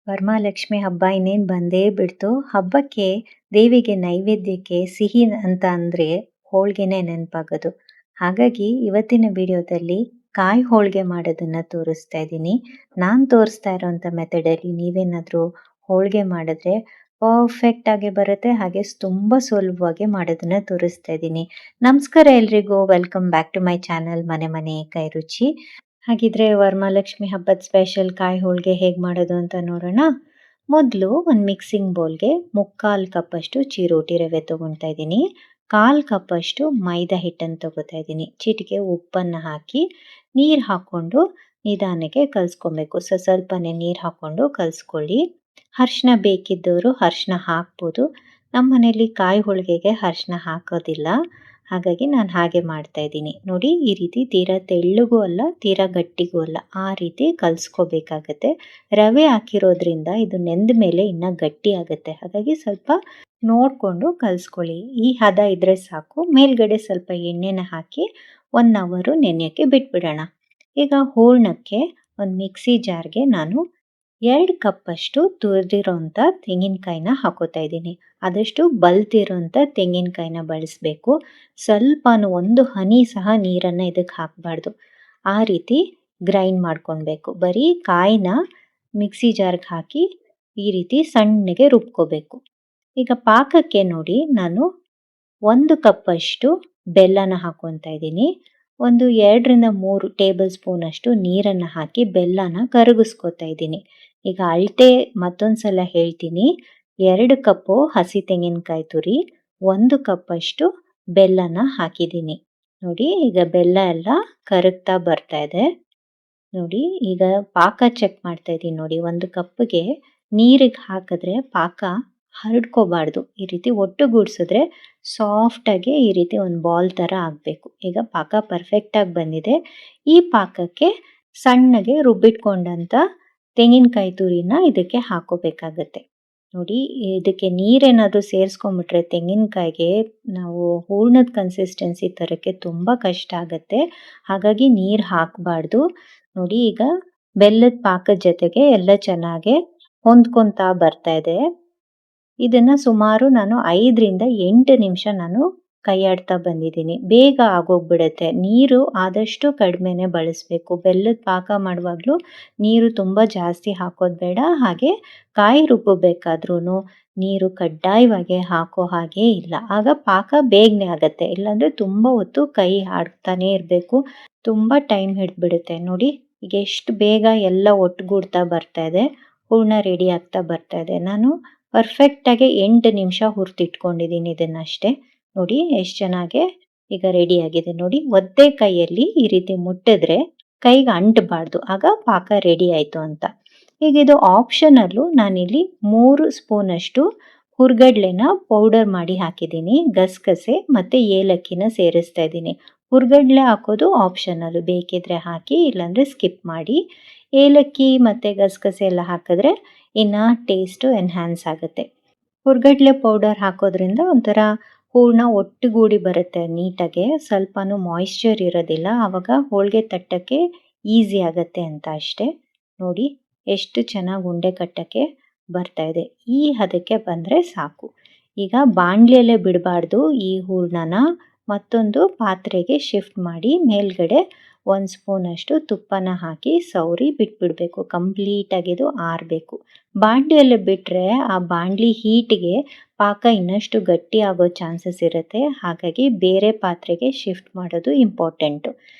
ವರಮಹಾಲಕ್ಷ್ಮಿ ಹಬ್ಬ ಇನ್ನೇನು ಬಂದೇ ಬಿಡ್ತು. ಹಬ್ಬಕ್ಕೆ ದೇವಿಗೆ ನೈವೇದ್ಯಕ್ಕೆ ಸಿಹಿ ಅಂತ ಅಂದರೆ ಹೋಳಿಗೆನೇ ನೆನಪಾಗೋದು. ಹಾಗಾಗಿ ಇವತ್ತಿನ ವಿಡಿಯೋದಲ್ಲಿ ಕಾಯಿ ಹೋಳಿಗೆ ಮಾಡೋದನ್ನು ತೋರಿಸ್ತಾ ಇದ್ದೀನಿ. ನಾನು ತೋರಿಸ್ತಾ ಇರೋಂಥ ಮೆಥಡಲ್ಲಿ ನೀವೇನಾದರೂ ಹೋಳಿಗೆ ಮಾಡಿದ್ರೆ ಪರ್ಫೆಕ್ಟಾಗಿ ಬರುತ್ತೆ. ಹಾಗೆ ತುಂಬ ಸುಲಭವಾಗಿ ಮಾಡೋದನ್ನು ತೋರಿಸ್ತಾ ಇದ್ದೀನಿ. ನಮಸ್ಕಾರ ಎಲ್ರಿಗೂ, welcome back to my channel Mane Kai ರುಚಿ. ಹಾಗಿದ್ರೆ ವರಮಹಾಲಕ್ಷ್ಮಿ ಹಬ್ಬದ ಸ್ಪೆಷಲ್ ಕಾಯಿ ಹೋಳಿಗೆ ಹೇಗೆ ಮಾಡೋದು ಅಂತ ನೋಡೋಣ. ಮೊದಲು ಒಂದು ಮಿಕ್ಸಿಂಗ್ ಬೌಲ್ಗೆ 3/4 ಕಪ್ಪಷ್ಟು ಚಿರೋಟಿ ರವೆ ತೊಗೊಳ್ತಾ ಇದ್ದೀನಿ. 1/4 ಕಪ್ಪಷ್ಟು ಮೈದಾ ಹಿಟ್ಟನ್ನು ತೊಗೋತಾ ಇದ್ದೀನಿ. ಚಿಟಿಕೆ ಉಪ್ಪನ್ನು ಹಾಕಿ ನೀರು ಹಾಕ್ಕೊಂಡು ನಿಧಾನಕ್ಕೆ ಕಲಿಸ್ಕೊಬೇಕು. ಸ್ವಲ್ಪನೇ ನೀರು ಹಾಕ್ಕೊಂಡು ಕಲಿಸ್ಕೊಳ್ಳಿ. ಅರಿಶಿನ ಬೇಕಿದ್ದವರು ಅರಿಶಿನ ಹಾಕ್ಬೋದು. ನಮ್ಮ ಮನೇಲಿ ಕಾಯಿ ಹೋಳಿಗೆಗೆ ಅರಿಶಿನ ಹಾಕೋದಿಲ್ಲ, ಹಾಗಾಗಿ ನಾನು ಹಾಗೆ ಮಾಡ್ತಾ ಇದ್ದೀನಿ. ನೋಡಿ, ಈ ರೀತಿ ತೀರಾ ತೆಳ್ಳಗೂ ಅಲ್ಲ ತೀರಾ ಗಟ್ಟಿಗೂ ಅಲ್ಲ, ಆ ರೀತಿ ಕಲಿಸ್ಕೋಬೇಕಾಗತ್ತೆ. ರವೆ ಹಾಕಿರೋದ್ರಿಂದ ಇದು ನೆಂದ ಮೇಲೆ ಇನ್ನೂ ಗಟ್ಟಿ ಆಗುತ್ತೆ, ಹಾಗಾಗಿ ಸ್ವಲ್ಪ ನೋಡಿಕೊಂಡು ಕಲಿಸ್ಕೊಳ್ಳಿ. ಈ ಹದ ಇದ್ದರೆ ಸಾಕು. ಮೇಲ್ಗಡೆ ಸ್ವಲ್ಪ ಎಣ್ಣೆನ ಹಾಕಿ 1 ಅವರ್ ನೆನೆಯೋಕ್ಕೆ ಬಿಟ್ಬಿಡೋಣ. ಈಗ ಹೂರ್ಣಕ್ಕೆ ಒಂದು ಮಿಕ್ಸಿ ಜಾರ್ಗೆ ನಾನು 2 ಕಪ್ಪಷ್ಟು ತುರಿದಿರೋಂಥ ತೆಂಗಿನಕಾಯಿನ ಹಾಕೋತಾ ಇದ್ದೀನಿ. ಆದಷ್ಟು ಬಲ್ತಿರೋಂಥ ತೆಂಗಿನಕಾಯಿನ ಬಳಸಬೇಕು. ಸ್ವಲ್ಪನೂ ಒಂದು ಹನಿ ಸಹ ನೀರನ್ನು ಇದಕ್ಕೆ ಹಾಕಬಾರ್ದು. ಆ ರೀತಿ ಗ್ರೈಂಡ್ ಮಾಡ್ಕೊಳ್ಬೇಕು. ಬರೀ ಕಾಯಿನ ಮಿಕ್ಸಿ ಜಾರ್ಗೆ ಹಾಕಿ ಈ ರೀತಿ ಸಣ್ಣಗೆ ರುಬ್ಕೋಬೇಕು. ಈಗ ಪಾಕಕ್ಕೆ ನೋಡಿ, ನಾನು 1 ಕಪ್ಪಷ್ಟು ಬೆಲ್ಲನ ಹಾಕ್ಕೊತಾ ಇದ್ದೀನಿ. ಒಂದು 2-3 ಟೇಬಲ್ ಸ್ಪೂನಷ್ಟು ನೀರನ್ನು ಹಾಕಿ ಬೆಲ್ಲನ ಕರಗಿಸ್ಕೊತಾ ಇದ್ದೀನಿ. ಈಗ ಅಳತೆ ಮತ್ತೊಂದು ಸಲ ಹೇಳ್ತೀನಿ. 2 ಕಪ್ಪು ಹಸಿ ತೆಂಗಿನಕಾಯಿ ತುರಿ, 1 ಕಪ್ಪಷ್ಟು ಬೆಲ್ಲನ ಹಾಕಿದ್ದೀನಿ. ನೋಡಿ, ಈಗ ಬೆಲ್ಲ ಎಲ್ಲ ಕರಗ್ತಾ ಬರ್ತಾ ಇದೆ. ನೋಡಿ, ಈಗ ಪಾಕ ಚೆಕ್ ಮಾಡ್ತಾ ಇದ್ದೀನಿ. ನೋಡಿ, 1 ಕಪ್ಗೆ ನೀರಿಗೆ ಹಾಕಿದ್ರೆ ಪಾಕ ಹರಡ್ಕೋಬಾರ್ದು. ಈ ರೀತಿ ಒಟ್ಟುಗೂಡಿಸಿದ್ರೆ ಸಾಫ್ಟಾಗಿ ಈ ರೀತಿ ಒಂದು ಬಾಲ್ ಥರ ಆಗಬೇಕು. ಈಗ ಪಾಕ ಪರ್ಫೆಕ್ಟಾಗಿ ಬಂದಿದೆ. ಈ ಪಾಕಕ್ಕೆ ಸಣ್ಣಗೆ ರುಬ್ಬಿಟ್ಕೊಂಡಂಥ ತೆಂಗಿನಕಾಯಿ ತುರಿನ ಇದಕ್ಕೆ ಹಾಕೋಬೇಕಾಗತ್ತೆ. ನೋಡಿ, ಇದಕ್ಕೆ ನೀರೇನಾದರೂ ಸೇರಿಸ್ಕೊಂಬಿಟ್ರೆ ತೆಂಗಿನಕಾಯಿಗೆ ನಾವು ಹೂರ್ಣದ ಕನ್ಸಿಸ್ಟೆನ್ಸಿ ತರೋಕ್ಕೆ ತುಂಬ ಕಷ್ಟ ಆಗುತ್ತೆ. ಹಾಗಾಗಿ ನೀರು ಹಾಕಬಾರ್ದು. ನೋಡಿ, ಈಗ ಬೆಲ್ಲದ ಪಾಕದ ಜೊತೆಗೆ ಎಲ್ಲ ಚೆನ್ನಾಗಿ ಹೊಂದ್ಕೊತಾ ಬರ್ತಾ ಇದೆ. ಇದನ್ನು ಸುಮಾರು ನಾನು 5-8 ನಿಮಿಷ ನಾನು ಕೈಯಾಡ್ತಾ ಬಂದಿದ್ದೀನಿ. ಬೇಗ ಆಗೋಗ್ಬಿಡುತ್ತೆ. ನೀರು ಆದಷ್ಟು ಕಡಿಮೆನೇ ಬಳಸಬೇಕು. ಬೆಲ್ಲದ ಪಾಕ ಮಾಡುವಾಗಲೂ ನೀರು ತುಂಬ ಜಾಸ್ತಿ ಹಾಕೋದು ಬೇಡ. ಹಾಗೆ ಕಾಯಿ ರುಬ್ಬಬೇಕಾದ್ರೂ ನೀರು ಕಡ್ಡಾಯವಾಗಿ ಹಾಕೋ ಹಾಗೆ ಇಲ್ಲ. ಆಗ ಪಾಕ ಬೇಗನೆ ಆಗುತ್ತೆ. ಇಲ್ಲಾಂದರೆ ತುಂಬ ಹೊತ್ತು ಕೈ ಆಡ್ತಾನೇ ಇರಬೇಕು, ತುಂಬ ಟೈಮ್ ಹಿಡಿದ್ಬಿಡುತ್ತೆ. ನೋಡಿ, ಈಗ ಎಷ್ಟು ಬೇಗ ಎಲ್ಲ ಒಟ್ಟುಗೂಡ್ತಾ ಬರ್ತಾ ಇದೆ, ಹೂರ್ಣ ರೆಡಿ ಆಗ್ತಾ ಬರ್ತಾ ಇದೆ. ನಾನು ಪರ್ಫೆಕ್ಟಾಗಿ 8 ನಿಮಿಷ ಹುರಿದಿಟ್ಕೊಂಡಿದ್ದೀನಿ ಇದನ್ನಷ್ಟೇ. ನೋಡಿ ಎಷ್ಟು ಚೆನ್ನಾಗಿ ಈಗ ರೆಡಿಯಾಗಿದೆ. ನೋಡಿ, ಒದ್ದೆ ಕೈಯಲ್ಲಿ ಈ ರೀತಿ ಮುಟ್ಟಿದ್ರೆ ಕೈಗೆ ಅಂಟಬಾರ್ದು, ಆಗ ಪಾಕ ರೆಡಿ ಆಯಿತು ಅಂತ. ಈಗ ಇದು ಆಪ್ಷನಲ್ಲು. ನಾನಿಲ್ಲಿ 3 ಸ್ಪೂನಷ್ಟು ಹುರ್ಗಡ್ಲೆನ ಪೌಡರ್ ಮಾಡಿ ಹಾಕಿದ್ದೀನಿ. ಗಸಗಸೆ ಮತ್ತು ಏಲಕ್ಕಿನ ಸೇರಿಸ್ತಾ ಇದ್ದೀನಿ. ಹುರ್ಗಡ್ಲೆ ಹಾಕೋದು ಆಪ್ಷನಲ್ಲು, ಬೇಕಿದ್ರೆ ಹಾಕಿ, ಇಲ್ಲಾಂದರೆ ಸ್ಕಿಪ್ ಮಾಡಿ. ಏಲಕ್ಕಿ ಮತ್ತು ಗಸಗಸೆ ಎಲ್ಲ ಹಾಕಿದ್ರೆ ಇನ್ನು ಟೇಸ್ಟು ಎನ್ಹ್ಯಾನ್ಸ್ ಆಗುತ್ತೆ. ಹುರ್ಗಡ್ಲೆ ಪೌಡರ್ ಹಾಕೋದ್ರಿಂದ ಒಂಥರ ಹೂರ್ಣ ಒಟ್ಟುಗೂಡಿ ಬರುತ್ತೆ ನೀಟಾಗೆ. ಸ್ವಲ್ಪನೂ ಮಾಯಿಶ್ಚರ್ ಇರೋದಿಲ್ಲ, ಆವಾಗ ಹೋಳಿಗೆ ತಟ್ಟಕ್ಕೆ ಈಸಿ ಆಗುತ್ತೆ ಅಂತ ಅಷ್ಟೇ. ನೋಡಿ, ಎಷ್ಟು ಚೆನ್ನಾಗಿ ಉಂಡೆ ಕಟ್ಟಕ್ಕೆ ಬರ್ತಾ ಇದೆ. ಈ ಹದಕ್ಕೆ ಬಂದರೆ ಸಾಕು. ಈಗ ಬಾಣಲೆಯಲ್ಲೇ ಬಿಡಬಾರ್ದು. ಈ ಹೂರ್ಣನ ಮತ್ತೊಂದು ಪಾತ್ರೆಗೆ ಶಿಫ್ಟ್ ಮಾಡಿ ಮೇಲ್ಗಡೆ 1 ಸ್ಪೂನಷ್ಟು ತುಪ್ಪನ ಹಾಕಿ ಸೌರಿ ಬಿಟ್ಬಿಡಬೇಕು. ಕಂಪ್ಲೀಟಾಗಿದು ಆರಬೇಕು. ಬಾಣಲಿಯಲ್ಲಿ ಬಿಟ್ಟರೆ ಆ ಬಾಣಲಿ ಹೀಟಿಗೆ ಪಾಕ ಇನ್ನಷ್ಟು ಗಟ್ಟಿ ಆಗೋ ಚಾನ್ಸಸ್ ಇರುತ್ತೆ. ಹಾಗಾಗಿ ಬೇರೆ ಪಾತ್ರೆಗೆ ಶಿಫ್ಟ್ ಮಾಡೋದು ಇಂಪಾರ್ಟೆಂಟು.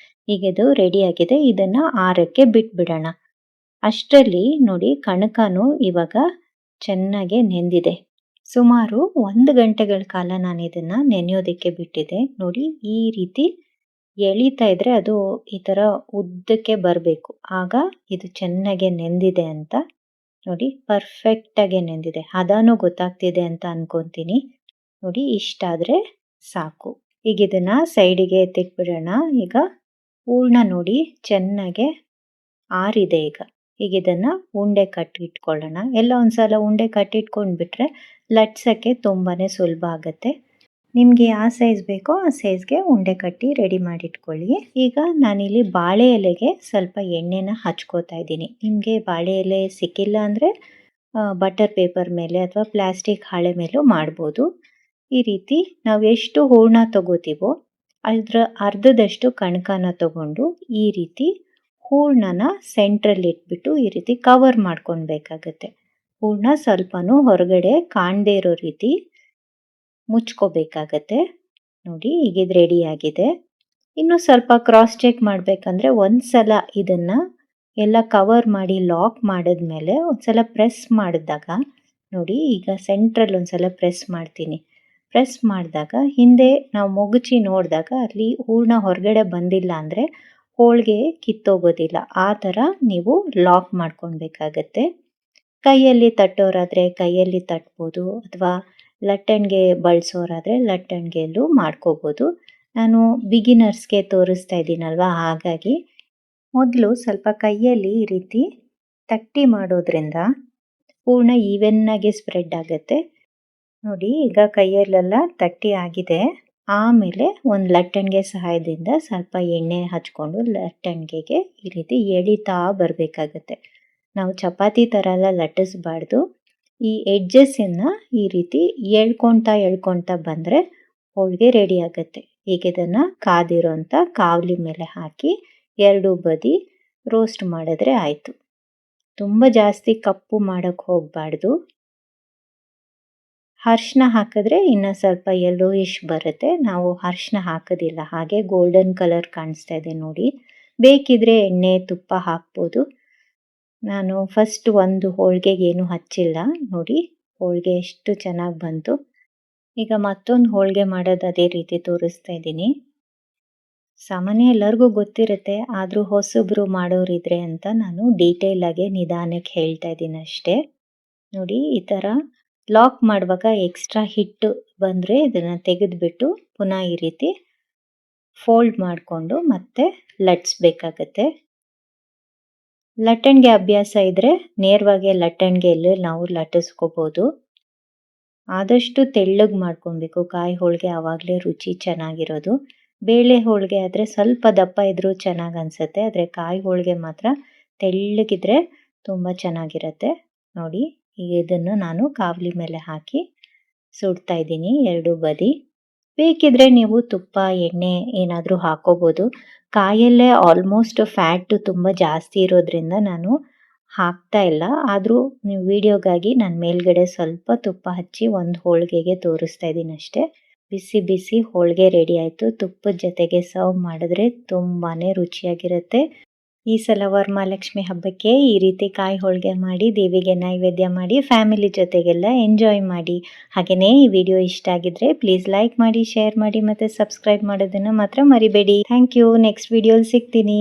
ಈಗ ಇದು ರೆಡಿಯಾಗಿದೆ. ಇದನ್ನು ಆರಕ್ಕೆ ಬಿಟ್ಬಿಡೋಣ. ಅಷ್ಟರಲ್ಲಿ ನೋಡಿ, ಕಣಕನೂ ಇವಾಗ ಚೆನ್ನಾಗೆ ನೆಂದಿದೆ. ಸುಮಾರು 1 ಗಂಟೆಗಳ ಕಾಲ ನಾನು ಇದನ್ನು ನೆನೆಯೋದಕ್ಕೆ ಬಿಟ್ಟಿದ್ದೆ. ನೋಡಿ, ಈ ರೀತಿ ಎಳಿತಾ ಇದ್ರೆ ಅದು ಈ ಥರ ಉದ್ದಕ್ಕೆ ಬರಬೇಕು, ಆಗ ಇದು ಚೆನ್ನಾಗೆ ನೆಂದಿದೆ ಅಂತ. ನೋಡಿ, ಪರ್ಫೆಕ್ಟಾಗಿ ನೆಂದಿದೆ. ಹದನೂ ಗೊತ್ತಾಗ್ತಿದೆ ಅಂತ ಅನ್ಕೊತೀನಿ. ನೋಡಿ, ಇಷ್ಟಾದರೆ ಸಾಕು. ಈಗ ಇದನ್ನು ಸೈಡಿಗೆ ಎತ್ತಿಟ್ಬಿಡೋಣ. ಈಗ ಹೂರ್ಣ ನೋಡಿ ಚೆನ್ನಾಗೆ ಆರಿದೆ. ಈಗ ಇದನ್ನು ಉಂಡೆ ಕಟ್ಟಿಟ್ಕೊಳ್ಳೋಣ. ಎಲ್ಲ ಒಂದು ಸಲ ಉಂಡೆ ಕಟ್ಟಿಟ್ಕೊಂಡ್ಬಿಟ್ರೆ ಲಟ್ಸೋಕ್ಕೆ ತುಂಬಾ ಸುಲಭ ಆಗುತ್ತೆ. ನಿಮಗೆ ಯಾವ ಸೈಜ್ ಬೇಕೋ ಆ ಸೈಜ್ಗೆ ಉಂಡೆ ಕಟ್ಟಿ ರೆಡಿ ಮಾಡಿಟ್ಕೊಳ್ಳಿ. ಈಗ ನಾನಿಲ್ಲಿ ಬಾಳೆ ಎಲೆಗೆ ಸ್ವಲ್ಪ ಎಣ್ಣೆನ ಹಚ್ಕೋತಾ ಇದ್ದೀನಿ. ನಿಮಗೆ ಬಾಳೆ ಎಲೆ ಸಿಕ್ಕಿಲ್ಲ ಅಂದರೆ ಬಟರ್ ಪೇಪರ್ ಮೇಲೆ ಅಥವಾ ಪ್ಲಾಸ್ಟಿಕ್ ಹಾಳೆ ಮೇಲೂ ಮಾಡ್ಬೋದು. ಈ ರೀತಿ ನಾವು ಎಷ್ಟು ಹೂರಣ ತಗೋತೀವೋ ಅದರ ಅರ್ಧದಷ್ಟು ಕಣಕನ ತಗೊಂಡು ಈ ರೀತಿ ಹೂರಣನ ಸೆಂಟ್ರಲ್ಲಿ ಇಟ್ಬಿಟ್ಟು ಈ ರೀತಿ ಕವರ್ ಮಾಡ್ಕೊಳ್ಬೇಕಾಗತ್ತೆ. ಹೂರಣ ಸ್ವಲ್ಪನೂ ಹೊರಗಡೆ ಕಾಣದೇ ಇರೋ ರೀತಿ ಮುಚ್ಕೋಬೇಕಾಗತ್ತೆ. ನೋಡಿ ಈಗ ಇದು ರೆಡಿ ಆಗಿದೆ. ಇನ್ನು ಸ್ವಲ್ಪ ಕ್ರಾಸ್ ಚೆಕ್ ಮಾಡಬೇಕಂದ್ರೆ ಒಂದ್ಸಲ ಇದನ್ನ ಎಲ್ಲ ಕವರ್ ಮಾಡಿ ಲಾಕ್ ಮಾಡಿದ್ಮೇಲೆ ಒಂದ್ಸಲ ಪ್ರೆಸ್ ಮಾಡಿದಾಗ ನೋಡಿ, ಈಗ ಸೆಂಟ್ರಲ್ಲಿ ಒಂದ್ಸಲ ಪ್ರೆಸ್ ಮಾಡ್ತೀನಿ. ಪ್ರೆಸ್ ಮಾಡಿದಾಗ ಹಿಂದೆ ನಾವು ಮೊಗಚಿ ನೋಡಿದಾಗ ಅಲ್ಲಿ ಹೂರಣ ಹೊರಗಡೆ ಬಂದಿಲ್ಲ ಅಂದರೆ ಹೋಳಿಗೆ ಕಿತ್ತೋಗೋದಿಲ್ಲ. ಆ ಥರ ನೀವು ಲಾಕ್ ಮಾಡ್ಕೊಳ್ಬೇಕಾಗತ್ತೆ. ಕೈಯಲ್ಲಿ ತಟ್ಟೋರಾದರೆ ಕೈಯಲ್ಲಿ ತಟ್ಬೋದು, ಅಥವಾ ಲಟ್ಟಣಿಗೆ ಬಳಸೋರಾದರೆ ಲಟ್ಟಣಿಗೆಯಲ್ಲೂ ಮಾಡ್ಕೋಬೋದು. ನಾನು ಬಿಗಿನರ್ಸ್ಗೆ ತೋರಿಸ್ತಾ ಇದ್ದೀನಲ್ವ, ಹಾಗಾಗಿ ಮೊದಲು ಸ್ವಲ್ಪ ಕೈಯಲ್ಲಿ ಈ ರೀತಿ ತಟ್ಟಿ ಮಾಡೋದ್ರಿಂದ ಹೂರಣ ಈವೆನ್ನಾಗಿ ಸ್ಪ್ರೆಡ್ ಆಗುತ್ತೆ. ನೋಡಿ ಈಗ ಕೈಯಲ್ಲೆಲ್ಲ ತಟ್ಟಿ ಆಗಿದೆ. ಆಮೇಲೆ ಒಂದು ಲಟ್ಟಣಿಗೆ ಸಹಾಯದಿಂದ ಸ್ವಲ್ಪ ಎಣ್ಣೆ ಹಚ್ಕೊಂಡು ಲಟ್ಟಣಿಗೆಗೆ ಈ ರೀತಿ ಎಳಿತಾ ಬರಬೇಕಾಗತ್ತೆ. ನಾವು ಚಪಾತಿ ಥರ ಎಲ್ಲ ಲಟ್ಟಿಸ್ಬಾರ್ದು. ಈ ಎಡ್ಜಸ್ಸನ್ನು ಈ ರೀತಿ ಎಳ್ಕೊಳ್ತಾ ಬಂದರೆ ಹೋಳಿಗೆ ರೆಡಿ ಆಗುತ್ತೆ. ಈಗ ಇದನ್ನು ಕಾದಿರೋಂಥ ಕಾವಲಿ ಮೇಲೆ ಹಾಕಿ ಎರಡೂ ಬದಿ ರೋಸ್ಟ್ ಮಾಡಿದ್ರೆ ಆಯಿತು. ತುಂಬ ಜಾಸ್ತಿ ಕಪ್ಪು ಮಾಡೋಕ್ಕೆ ಹೋಗಬಾರ್ದು. ಅರಿಶಿನ ಹಾಕಿದ್ರೆ ಇನ್ನೂ ಸ್ವಲ್ಪ ಯೆಲ್ಲೋಯಿಶ್ ಬರುತ್ತೆ. ನಾವು ಅರಿಶಿನ ಹಾಕೋದಿಲ್ಲ, ಹಾಗೆ ಗೋಲ್ಡನ್ ಕಲರ್ ಕಾಣಿಸ್ತಾ ಇದೆ ನೋಡಿ. ಬೇಕಿದ್ರೆ ಎಣ್ಣೆ ತುಪ್ಪ ಹಾಕ್ಬೋದು. ನಾನು ಫಸ್ಟ್ ಒಂದು ಹೋಳಿಗೆಗೆ ಏನು ಹಚ್ಚಿಲ್ಲ. ನೋಡಿ ಹೋಳಿಗೆ ಎಷ್ಟು ಚೆನ್ನಾಗಿ ಬಂತು. ಈಗ ಮತ್ತೊಂದು ಹೋಳಿಗೆ ಮಾಡೋದು ಅದೇ ರೀತಿ ತೋರಿಸ್ತಾ ಇದ್ದೀನಿ. ಸಾಮಾನ್ಯ ಎಲ್ಲರಿಗೂ ಗೊತ್ತಿರುತ್ತೆ, ಆದರೂ ಹೊಸಬ್ರು ಮಾಡೋರಿದ್ರೆ ಅಂತ ನಾನು ಡೀಟೇಲ್ ಆಗಿ ನಿಧಾನಕ್ಕೆ ಹೇಳ್ತಾ ಇದ್ದೀನಿ ಅಷ್ಟೇ. ನೋಡಿ ಈ ಥರ ಲಾಕ್ ಮಾಡುವಾಗ ಎಕ್ಸ್ಟ್ರಾ ಹಿಟ್ಟು ಬಂದರೆ ಇದನ್ನು ತೆಗೆದುಬಿಟ್ಟು ಪುನಃ ಈ ರೀತಿ ಫೋಲ್ಡ್ ಮಾಡಿಕೊಂಡು ಮತ್ತೆ ಲಟ್ಟಿಸ್ಬೇಕಾಗತ್ತೆ. ಲಟ್ಟಣಿಗೆ ಅಭ್ಯಾಸ ಇದ್ದರೆ ನೇರವಾಗಿ ಲಟ್ಟಣಿಗೆಯಲ್ಲಿ ನಾವು ಲಟ್ಟಿಸ್ಕೋಬೋದು. ಆದಷ್ಟು ತೆಳ್ಳಗೆ ಮಾಡ್ಕೊಬೇಕು ಕಾಯಿ ಹೋಳಿಗೆ, ಆವಾಗಲೇ ರುಚಿ ಚೆನ್ನಾಗಿರೋದು. ಬೇಳೆ ಹೋಳಿಗೆ ಆದರೆ ಸ್ವಲ್ಪ ದಪ್ಪ ಇದ್ದರೂ ಚೆನ್ನಾಗಿ ಅನಿಸುತ್ತೆ, ಆದರೆ ಕಾಯಿ ಹೋಳಿಗೆ ಮಾತ್ರ ತೆಳ್ಳಗಿದ್ರೆ ತುಂಬ ಚೆನ್ನಾಗಿರುತ್ತೆ. ನೋಡಿ ಈಗ ಇದನ್ನು ನಾನು ಕಾವಲಿ ಮೇಲೆ ಹಾಕಿ ಸುಡ್ತಾ ಇದ್ದೀನಿ ಎರಡೂ ಬದಿ. ಬೇಕಿದ್ರೆ ನೀವು ತುಪ್ಪ ಎಣ್ಣೆ ಏನಾದರೂ ಹಾಕೋಬೋದು. ಕಾಯಲ್ಲೇ ಆಲ್ಮೋಸ್ಟ್ ಫ್ಯಾಟು ತುಂಬ ಜಾಸ್ತಿ ಇರೋದ್ರಿಂದ ನಾನು ಹಾಕ್ತಾ ಇಲ್ಲ. ಆದರೂ ನೀವು ವಿಡಿಯೋಗಾಗಿ ನಾನು ಮೇಲ್ಗಡೆ ಸ್ವಲ್ಪ ತುಪ್ಪ ಹಚ್ಚಿ ಒಂದು ಹೋಳಿಗೆಗೆ ತೋರಿಸ್ತಾ ಇದ್ದೀನಿ ಅಷ್ಟೇ. ಬಿಸಿ ಬಿಸಿ ಹೋಳಿಗೆ ರೆಡಿ ಆಯಿತು. ತುಪ್ಪದ ಜೊತೆಗೆ ಸರ್ವ್ ಮಾಡಿದ್ರೆ ತುಂಬಾ ರುಚಿಯಾಗಿರುತ್ತೆ. ಈ ಸಲ ವರಮಹಾಲಕ್ಷ್ಮಿ ಹಬ್ಬಕ್ಕೆ ಈ ರೀತಿ ಕಾಯಿ ಹೋಳಿಗೆ ಮಾಡಿ ದೇವಿಗೆ ನೈವೇದ್ಯ ಮಾಡಿ ಫ್ಯಾಮಿಲಿ ಜೊತೆಗೆಲ್ಲ ಎಂಜಾಯ್ ಮಾಡಿ. ಹಾಗೆಯೇ ಈ ವಿಡಿಯೋ ಇಷ್ಟ ಆಗಿದ್ರೆ ಪ್ಲೀಸ್ ಲೈಕ್ ಮಾಡಿ, ಶೇರ್ ಮಾಡಿ ಮತ್ತು ಸಬ್ಸ್ಕ್ರೈಬ್ ಮಾಡೋದನ್ನು ಮಾತ್ರ ಮರಿಬೇಡಿ. Thank you. ನೆಕ್ಸ್ಟ್ ವಿಡಿಯೋಲಿ ಸಿಗ್ತೀನಿ.